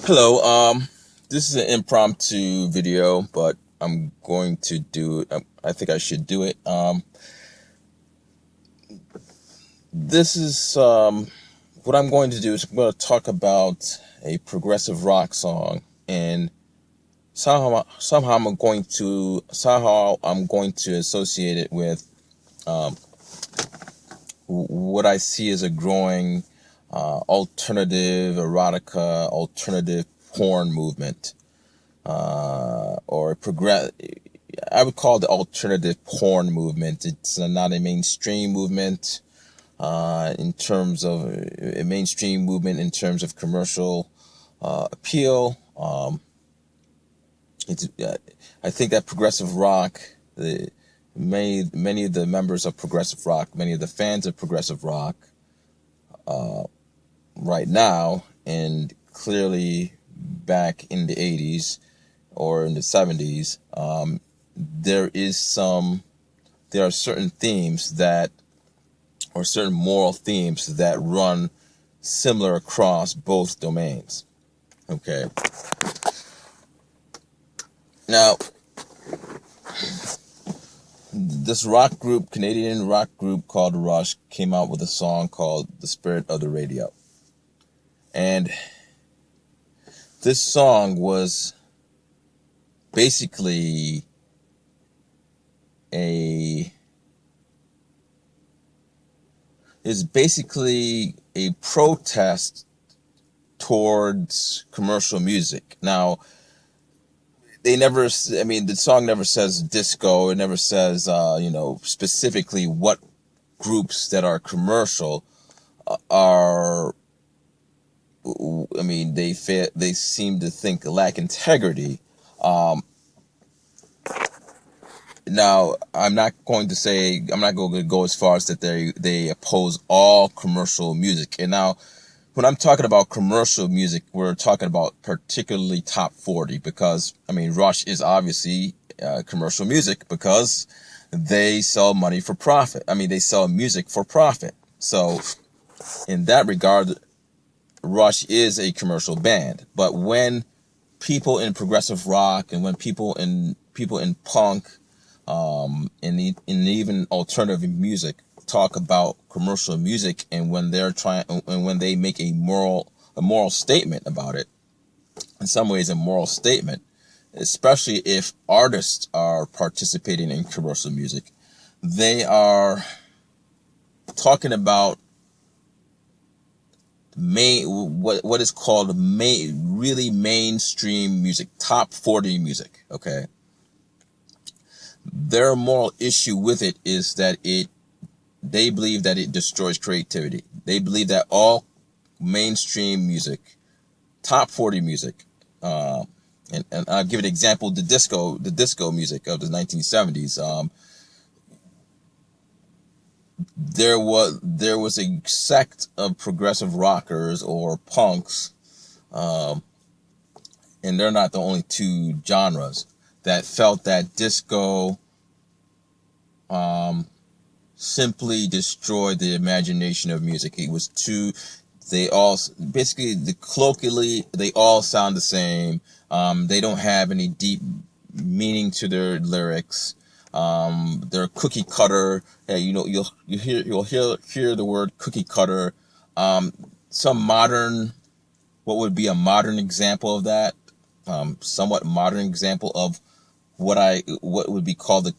Hello, this is an impromptu video, but I'm going to do it. I think I should do it. This is, what I'm going to do is I'm going to talk about a progressive rock song, and somehow I'm going to associate it with, what I see as a growing, alternative erotica, alternative porn movement. Or I would call it the alternative porn movement. It's not a mainstream movement in terms of a mainstream movement in terms of commercial appeal. I think that progressive rock, many of the members of progressive rock, many of the fans of progressive rock, right now, and clearly back in the 80s or in the 70s, there are certain themes that, or certain moral themes that run similar across both domains. Okay. Now, this rock group, Canadian rock group called Rush, came out with a song called "The Spirit of the Radio," and this song was basically a protest towards commercial music. Now, the song never says disco. It never says, specifically what groups that are commercial are. They seem to lack integrity. Now, I'm not going to go as far as that they oppose all commercial music. And now, when I'm talking about commercial music, we're talking about particularly top 40, because, Rush is obviously commercial music because they sell money for profit. They sell music for profit. So, in that regard, Rush is a commercial band. But when people in progressive rock and when people in punk, in even alternative music talk about commercial music, and when they make a moral statement about it, in some ways a moral statement, especially if artists are participating in commercial music, they are talking about what is called really mainstream music, top 40 music. Okay. Their moral issue with it is that they believe that it destroys creativity. They believe that all mainstream music, top 40 music, and I'll give an example: the disco music of the 1970s. There was a sect of progressive rockers or punks, and they're not the only two genres, that felt that disco simply destroyed the imagination of music. It was too, colloquially, they all sound the same. They don't have any deep meaning to their lyrics. They're cookie cutter. You'll hear the word cookie cutter. Some modern, what would be a modern example of that? Somewhat modern example of what would be called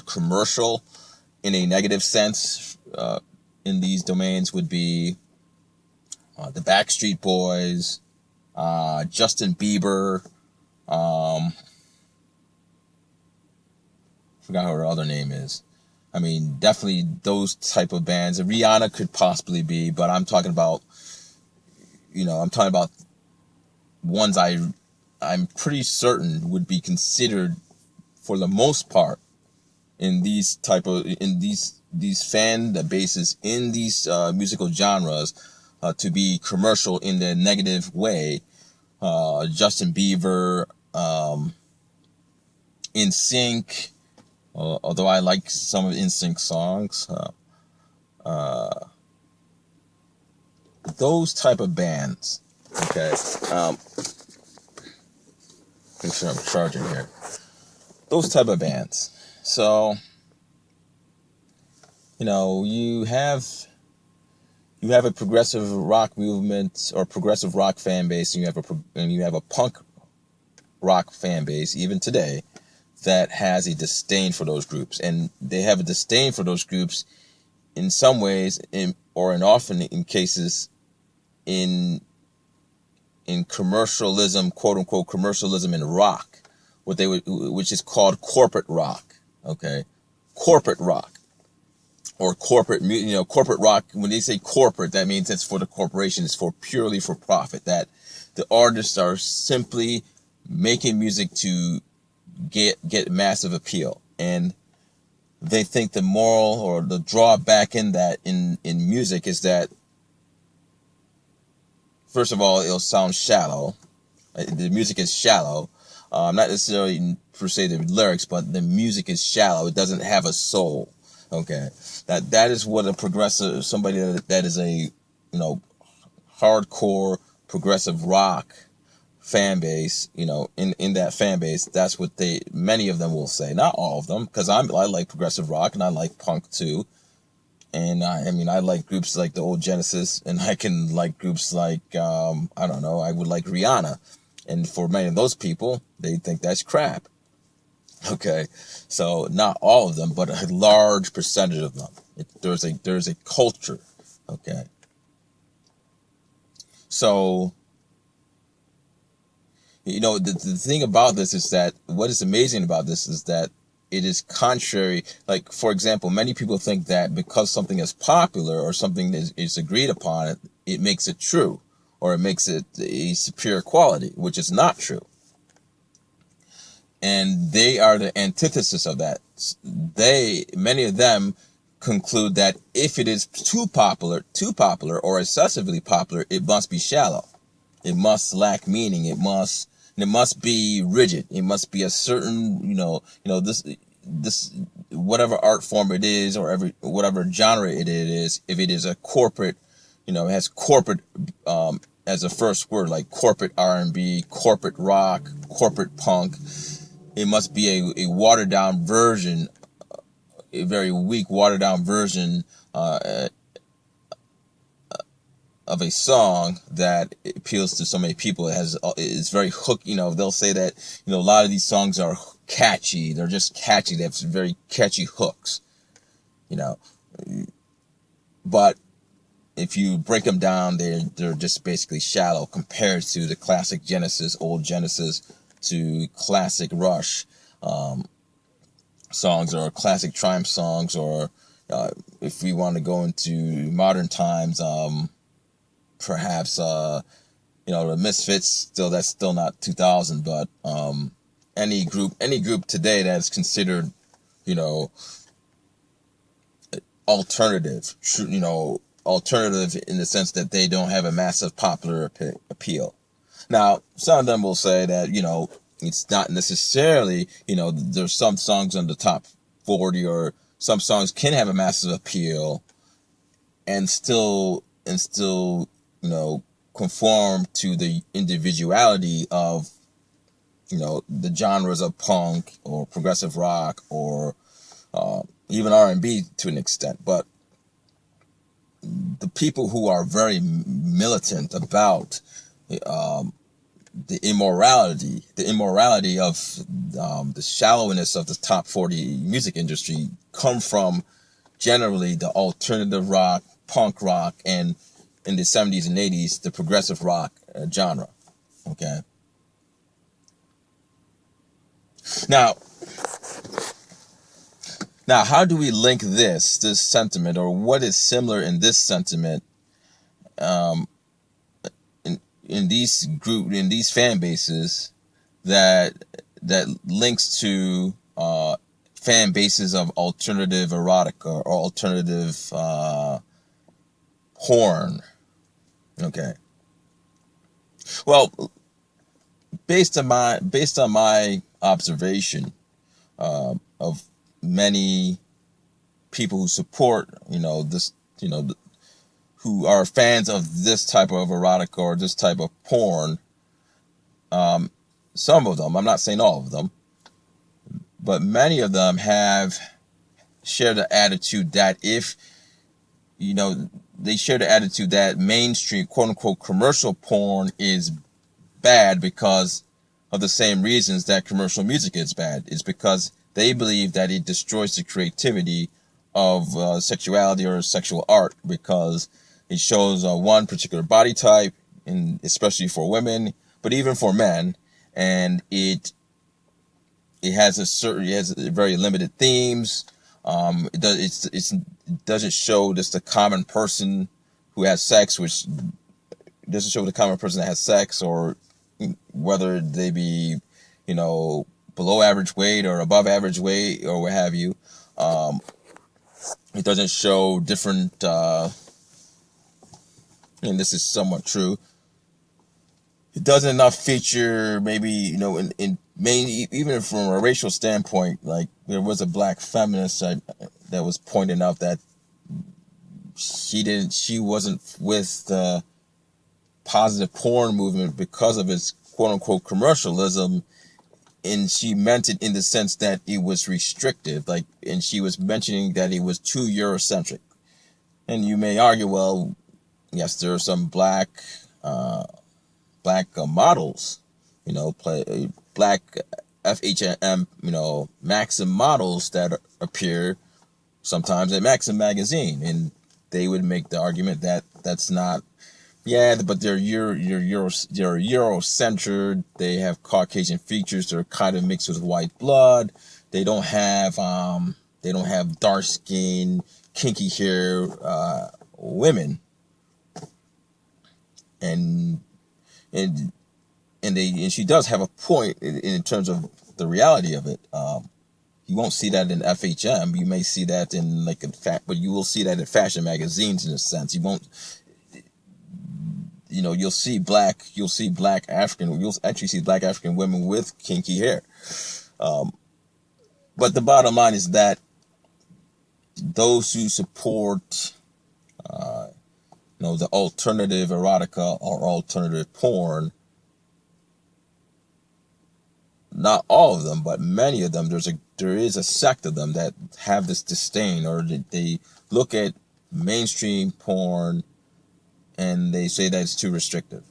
commercial in a negative sense, in these domains, would be the Backstreet Boys, Justin Bieber, forgot what her other name is. Definitely those type of bands. Rihanna could possibly be, but I'm talking about ones I'm pretty certain would be considered, for the most part, in these fan bases, in these musical genres, to be commercial in the negative way. Justin Bieber, NSYNC, although I like some of NSYNC songs, those type of bands Okay, make sure I'm charging here. Those type of bands. So, you know, you have a progressive rock movement or progressive rock fan base, and you have a punk rock fan base even today that has a disdain for those groups, and they have a disdain for those groups in some ways, often in cases, in commercialism, quote unquote commercialism in rock, which is called corporate rock. Okay, corporate rock. Or corporate, corporate rock. When they say corporate, that means it's for the corporation. It's purely for profit. That the artists are simply making music to get massive appeal, and they think the moral or the drawback in music is that, first of all, it'll sound shallow. The music is shallow. Not necessarily per se the lyrics, but the music is shallow. It doesn't have a soul. Okay, that is what a progressive, somebody that is a hardcore progressive rock fan base, in that fan base, that's what many of them will say. Not all of them, because I like progressive rock and I like punk too. And I like groups like the old Genesis, and I can like groups like, I don't know, I would like Rihanna. And for many of those people, they think that's crap. Okay, so not all of them, but a large percentage of them. There's a culture. Okay, so the thing about this is that what is amazing about this is that it is contrary. Like, for example, many people think that because something is popular or something is agreed upon, it makes it true, or it makes it a superior quality, which is not true. And they are the antithesis of that. Many of them conclude that if it is too popular or excessively popular, it must be shallow. It must lack meaning. It must be rigid. It must be a certain, this whatever art form it is, or whatever genre it is. If it is a corporate, it has corporate as a first word, like corporate R&B, corporate rock, corporate punk. It must be a watered down version, a very weak watered down version of a song that appeals to so many people. It's very hook. They'll say that a lot of these songs are catchy. They're just catchy. They have some very catchy hooks. But if you break them down, they're just basically shallow compared to the classic Genesis, old Genesis, to classic Rush songs, or classic Triumph songs, or if we want to go into modern times, perhaps the Misfits. That's still not 2000, but any group today that's considered alternative, alternative in the sense that they don't have a massive popular appeal. Now, some of them will say that, it's not necessarily, there's some songs on the top 40, or some songs can have a massive appeal and still, conform to the individuality of, the genres of punk or progressive rock, or even R&B to an extent. But the people who are very militant about the immorality of the shallowness of the top 40 music industry come from generally the alternative rock, punk rock, and in the 70s and 80s, the progressive rock genre. Okay. Now, how do we link this sentiment, or what is similar in this sentiment, in these fan bases that links to fan bases of alternative erotica or alternative porn? Okay. Well, based on my observation of many people who support this who are fans of this type of erotica or this type of porn, some of them, I'm not saying all of them, but many of them have shared the attitude that if, they share the attitude that mainstream, quote unquote, commercial porn is bad because of the same reasons that commercial music is bad. It's because they believe that it destroys the creativity of sexuality or sexual art, because it shows one particular body type, and especially for women, but even for men, and it has very limited themes. It doesn't show just the common person who has sex, which doesn't show the common person that has sex, or whether they be, below average weight or above average weight or what have you. It doesn't show different, and this is somewhat true. It doesn't enough feature maybe, in main, even from a racial standpoint, like there was a black feminist that was pointing out that she wasn't with the positive porn movement because of its quote unquote commercialism, and she meant it in the sense that it was restrictive, and she was mentioning that it was too Eurocentric. And you may argue, well, yes, there are some black models, black FHM, Maxim models that appear sometimes at Maxim magazine, and they would make the argument that that's not, but they're Eurocentered. They have Caucasian features. They're kind of mixed with white blood. They don't have dark skin, kinky hair women, and she does have a point in terms of the reality of it. You won't see that in FHM. You may see that in but you will see that in fashion magazines in a sense. You won't. You'll actually see black African women with kinky hair. But the bottom line is that those who support, the alternative erotica or alternative porn, not all of them, but many of them, there is a sect of them that have this disdain, or they look at mainstream porn and they say that it's too restrictive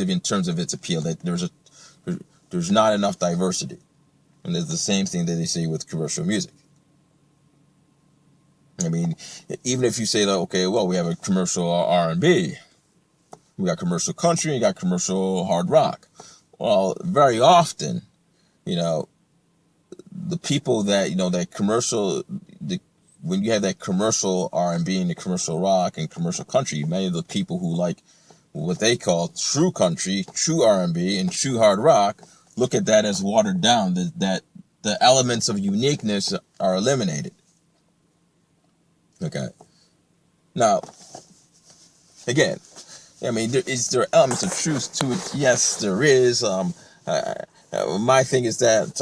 in terms of its appeal, that there's not enough diversity. And there's the same thing that they say with commercial music. I mean, even if you say that, okay, well, we have a commercial R&B, we got commercial country, you got commercial hard rock. Well, very often, the people that, that commercial, when you have that commercial R&B and the commercial rock and commercial country, many of the people who like what they call true country, true R&B, and true hard rock look at that as watered down, that the elements of uniqueness are eliminated. Okay. Now, again, I mean, is there elements of truth to it? Yes, there is. My thing is that,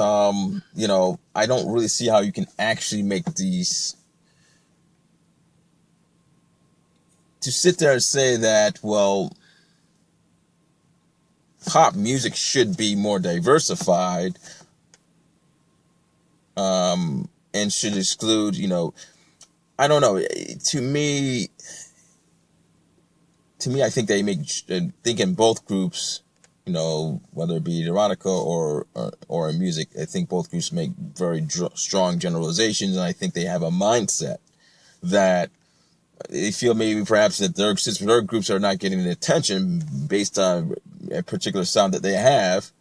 I don't really see how you can actually make these, to sit there and say that, well, pop music should be more diversified, and should exclude, I don't know. To me, I think they think in both groups, whether it be erotica or music, I think both groups make very strong generalizations, and I think they have a mindset that they feel maybe perhaps that since their groups are not getting the attention based on a particular sound that they have,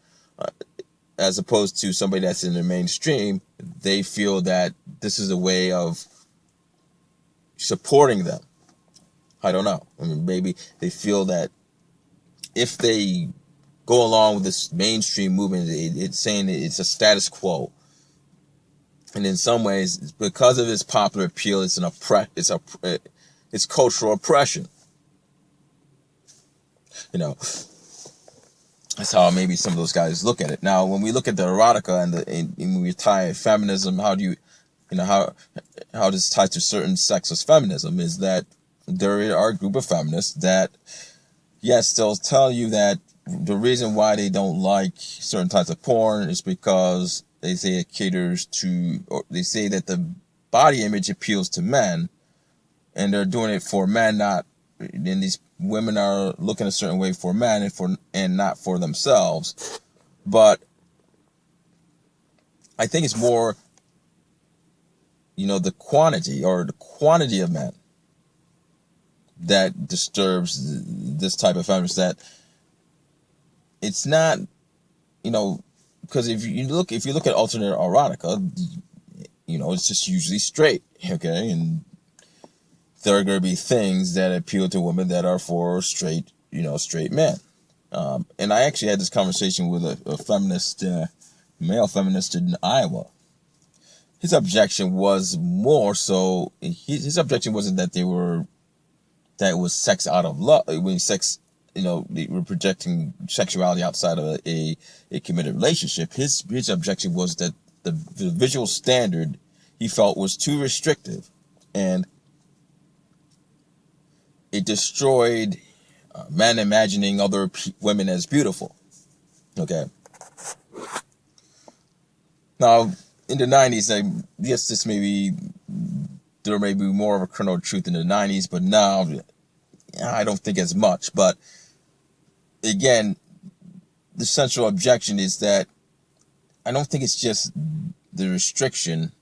as opposed to somebody that's in the mainstream, they feel that this is a way of supporting them. I don't know. I mean, maybe they feel that if they go along with this mainstream movement, it's saying it's a status quo. And in some ways, because of its popular appeal, it's cultural oppression. That's how maybe some of those guys look at it. Now, when we look at the erotica and when we tie feminism, how do you how this ties to certain sexist feminism is that there are a group of feminists that, yes, they'll tell you that the reason why they don't like certain types of porn is because they say it caters to, or they say that the body image appeals to men, and they're doing it for men, not, and these women are looking a certain way for men and not for themselves. But I think it's more, the quantity of men that disturbs this type of feminist. That it's not, because if you look at alternate erotica, it's just usually straight, okay, and there are going to be things that appeal to women that are for straight men. And I actually had this conversation with a feminist, male feminist in Iowa. His objection was more so, his objection wasn't that that it was sex out of love, when sex, they were projecting sexuality outside of a committed relationship. His objection was that the visual standard he felt was too restrictive, and it destroyed men imagining other women as beautiful. Okay. Now, in the 90s, yes, there may be more of a kernel of truth in the 90s, but now I don't think as much. But again, the central objection is that I don't think it's just the restriction.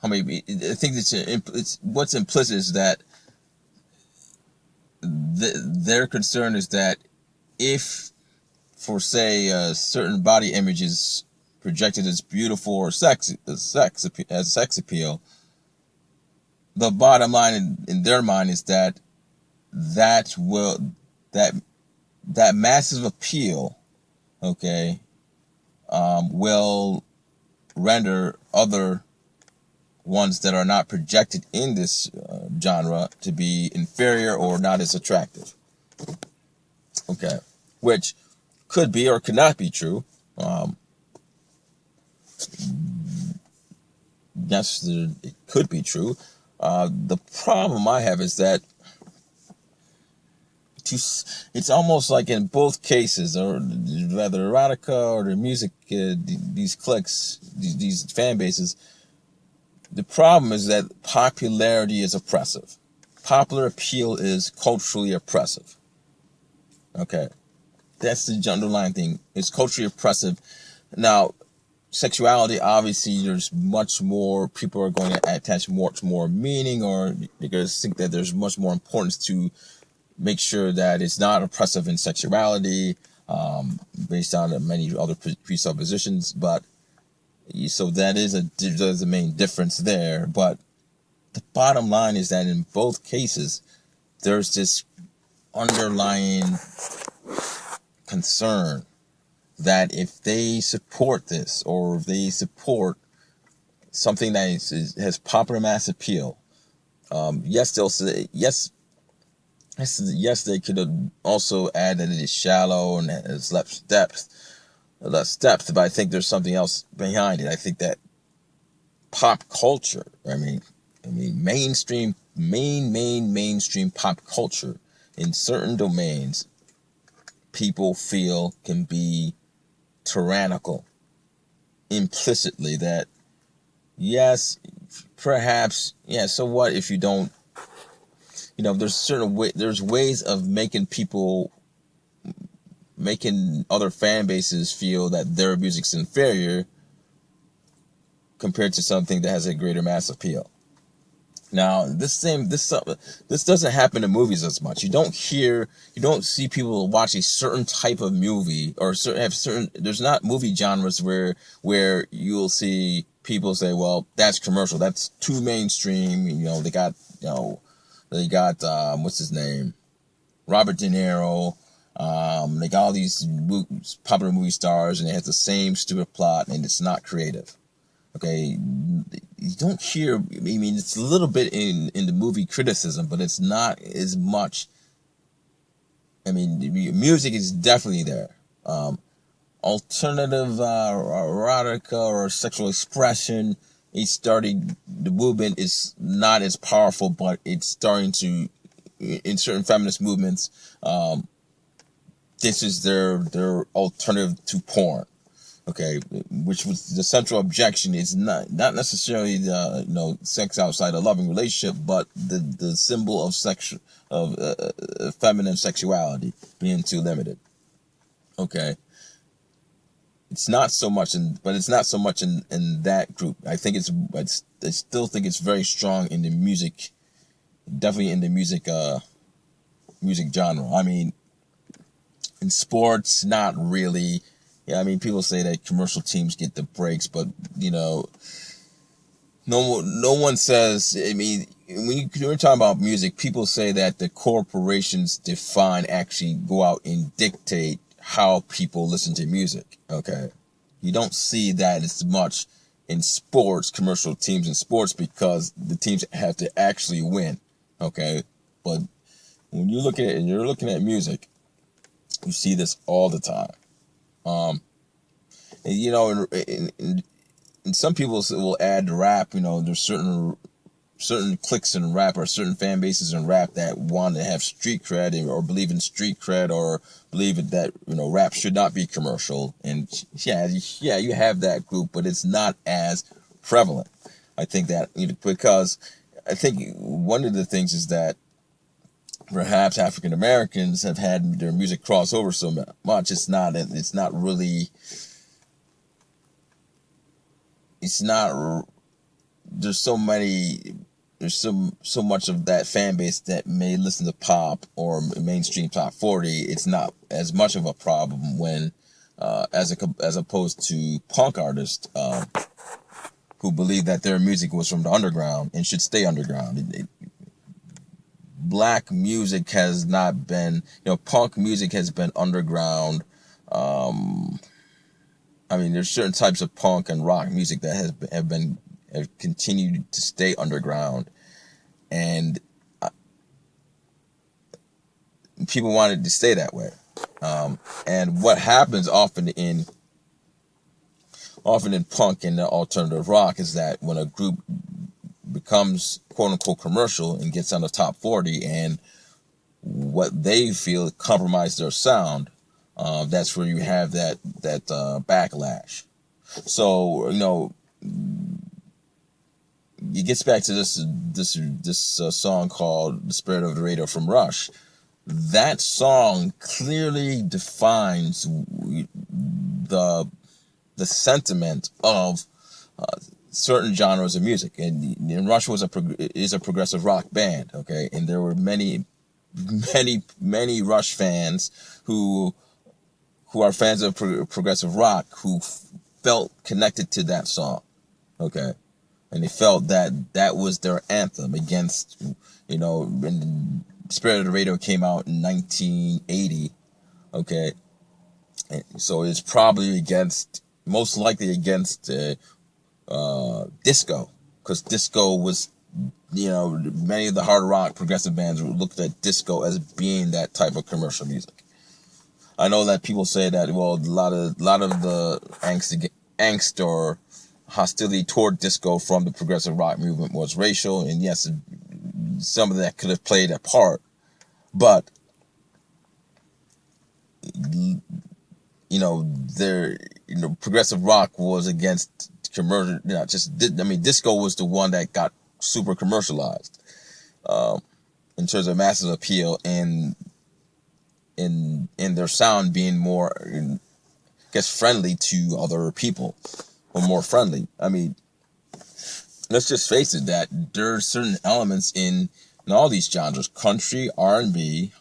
I think it's what's implicit is that their concern is that if, for say, a certain body image is projected as beautiful or sex appeal, the bottom line in their mind is that that massive appeal, okay, will render other ones that are not projected in this genre to be inferior or not as attractive. Okay, which could be or could not be true. Yes, it could be true. The problem I have is that it's almost like in both cases, or rather erotica or the music, these cliques, these fan bases, the problem is that popularity is oppressive. Popular appeal is culturally oppressive. Okay. That's the underlying thing. It's culturally oppressive. Now, sexuality, obviously, there's much more, people are going to attach much more meaning, or they're going to think that there's much more importance to make sure that it's not oppressive in sexuality, based on many other presuppositions. But so there's a main difference there. But the bottom line is that in both cases, there's this underlying concern that if they support this, or if they support something that has popular mass appeal, yes, they'll say yes, they could also add that it is shallow and that it's less depth. But I think there's something else behind it. I think that pop culture, mainstream pop culture in certain domains, people feel can be tyrannical implicitly. That yes, perhaps, yeah, so what if you don't, there's ways of making other fan bases feel that their music's inferior compared to something that has a greater mass appeal. Now, this doesn't happen in movies as much. You don't see people watch a certain type of movie, or there's not movie genres where you'll see people say, well, that's commercial, that's too mainstream. They got what's his name, Robert De Niro. They got all these popular movie stars, and it has the same stupid plot, and it's not creative. Okay, you don't hear, it's a little bit in the movie criticism, but it's not as much. Music is definitely there. Alternative erotica or sexual expression, the movement is not as powerful, but it's starting to, in certain feminist movements, this is their alternative to porn. Okay, which was the central objection is not necessarily the sex outside a loving relationship, but the symbol of feminine sexuality being too limited. Okay, it's not so much in that group. I still think it's very strong in the music, definitely in the music genre. I mean, in sports, not really. Yeah, I mean, people say that commercial teams get the breaks, but no one says. I mean, when you're talking about music, people say that the corporations actually go out and dictate how people listen to music. Okay, you don't see that as much in sports, commercial teams in sports, because the teams have to actually win. Okay, but when you look at it and you're looking at music, you see this all the time. And some people will add rap. There's certain cliques in rap, or certain fan bases in rap, that want to have street cred, or believe in street cred, or believe that rap should not be commercial. And yeah, you have that group, but it's not as prevalent. I think that because I think one of the things is that perhaps African Americans have had their music cross over so much. It's not really. It's not. There's so much of that fan base that may listen to pop or mainstream top 40. It's not as much of a problem when, as opposed to punk artists who believe that their music was from the underground and should stay underground. Black music has not been, punk music has been underground. I mean, there's certain types of punk and rock music that have continued to stay underground, and people wanted to stay that way. And what happens often in punk and alternative rock is that when a group becomes quote unquote commercial and gets on the top 40, and what they feel compromised their sound, that's where you have that backlash. So it gets back to this song called "The Spirit of the Radio" from Rush. That song clearly defines the sentiment of certain genres of music, and Rush is a progressive rock band. Okay, and there were many Rush fans who are fans of progressive rock who felt connected to that song. Okay, and they felt that was their anthem against, when Spirit of the Radio came out in 1980. Okay, and so it's probably most likely against disco, because disco was, many of the hard rock progressive bands looked at disco as being that type of commercial music. I know that people say that, well, a lot of the angst or hostility toward disco from the progressive rock movement was racial, and yes, some of that could have played a part, but progressive rock was against commercial. Disco was the one that got super commercialized in terms of massive appeal, and in their sound being more, I guess, friendly to other people, or more friendly. I mean, let's just face it, that there are certain elements in all these genres: country, R&B,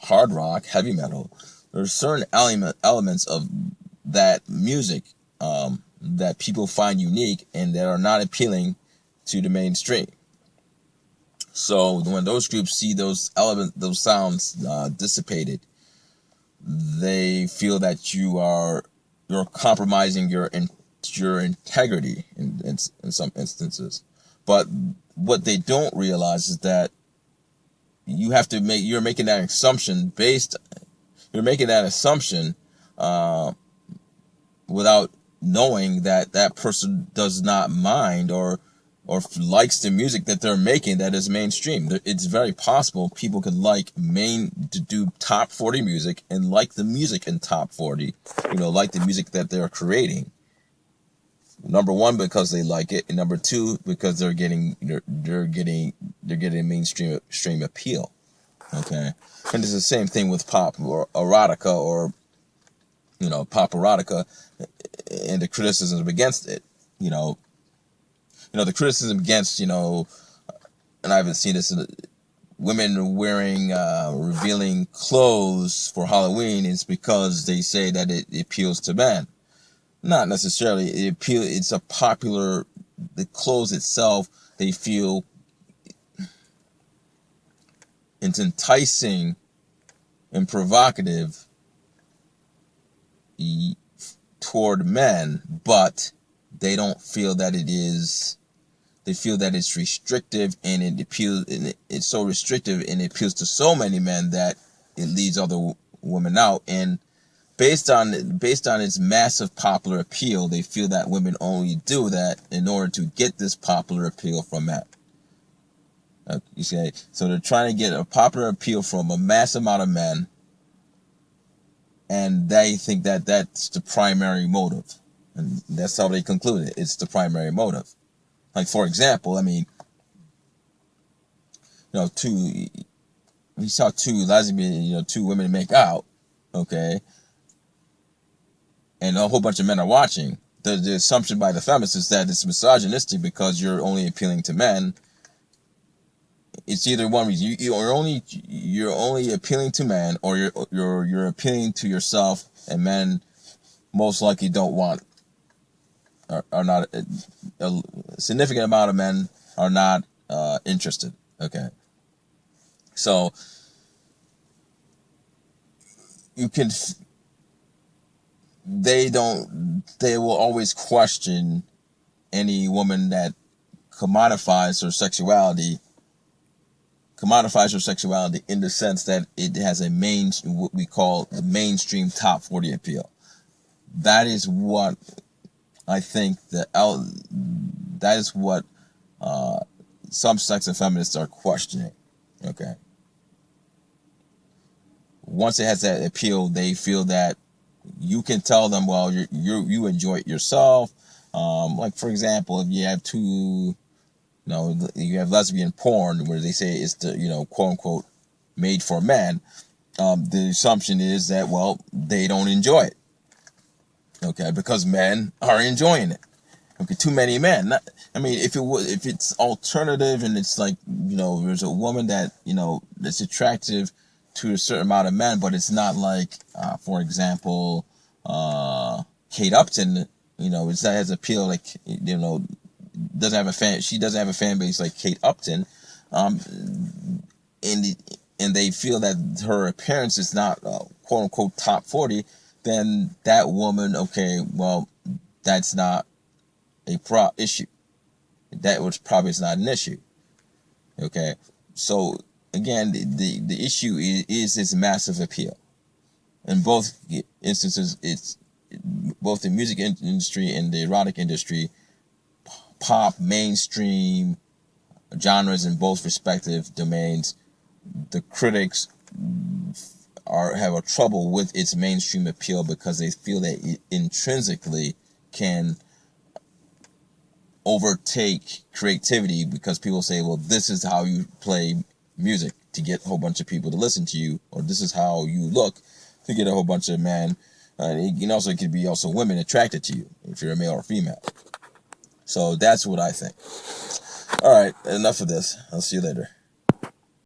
hard rock, heavy metal. There's certain elements of that music that people find unique and that are not appealing to the mainstream. So when those groups see those sounds dissipated, they feel that you're compromising your integrity in some instances. But what they don't realize is that you're making that assumption without knowing that that person does not mind or likes the music that they're making that is mainstream. It's very possible people can to do top 40 music and like the music in top 40, like the music that they're creating. Number one, because they like it, and number two, because they're getting mainstream appeal. Okay, and it's the same thing with pop or erotica, or pop erotica, and the criticism against it. The criticism against and I haven't seen this in women wearing revealing clothes for Halloween is because they say that it appeals to men. Not necessarily. It's a popular. The clothes itself, they feel it's enticing and provocative toward men, but they don't feel that it is. They feel that it's restrictive, and it appeals. And it's so restrictive, and it appeals to so many men that it leaves other women out. And based on its massive popular appeal, they feel that women only do that in order to get this popular appeal from men. You see, so they're trying to get a popular appeal from a mass amount of men, and they think that that's the primary motive, and that's how they conclude it. It's the primary motive. Like, for example, I mean, we saw two women make out, okay, and a whole bunch of men are watching. The assumption by the feminists is that it's misogynistic because you're only appealing to men. It's either one reason. You're only appealing to men, or you're appealing to yourself, and men most likely don't want, are not, a significant amount of men are not interested. Okay, so they will always question any woman that commodifies her sexuality in the sense that it has what we call the mainstream top 40 appeal. That is what I think that is what some sex and feminists are questioning. Okay. Once it has that appeal, they feel that you can tell them, well, you enjoy it yourself. Like, for example, if you have you have lesbian porn where they say it's the, quote unquote, made for men. The assumption is that, well, they don't enjoy it. Okay, because men are enjoying it. Okay, too many men. If it's alternative and it's like, there's a woman that, that's attractive to a certain amount of men, but it's not like, for example, Kate Upton, it's that has appeal, like, doesn't have a fan. She doesn't have a fan base like Kate Upton, and they feel that her appearance is not quote unquote top 40. Then that woman, okay, well, that's not a issue. That was probably is not an issue. Okay, so again, the issue is its massive appeal. In both instances, it's both the music industry and the erotic industry. Pop, mainstream genres in both respective domains, the critics have a trouble with its mainstream appeal because they feel that it intrinsically can overtake creativity, because people say, well, this is how you play music to get a whole bunch of people to listen to you, or this is how you look to get a whole bunch of men. It could be also women attracted to you if you're a male or female. So that's what I think. All right, enough of this. I'll see you later.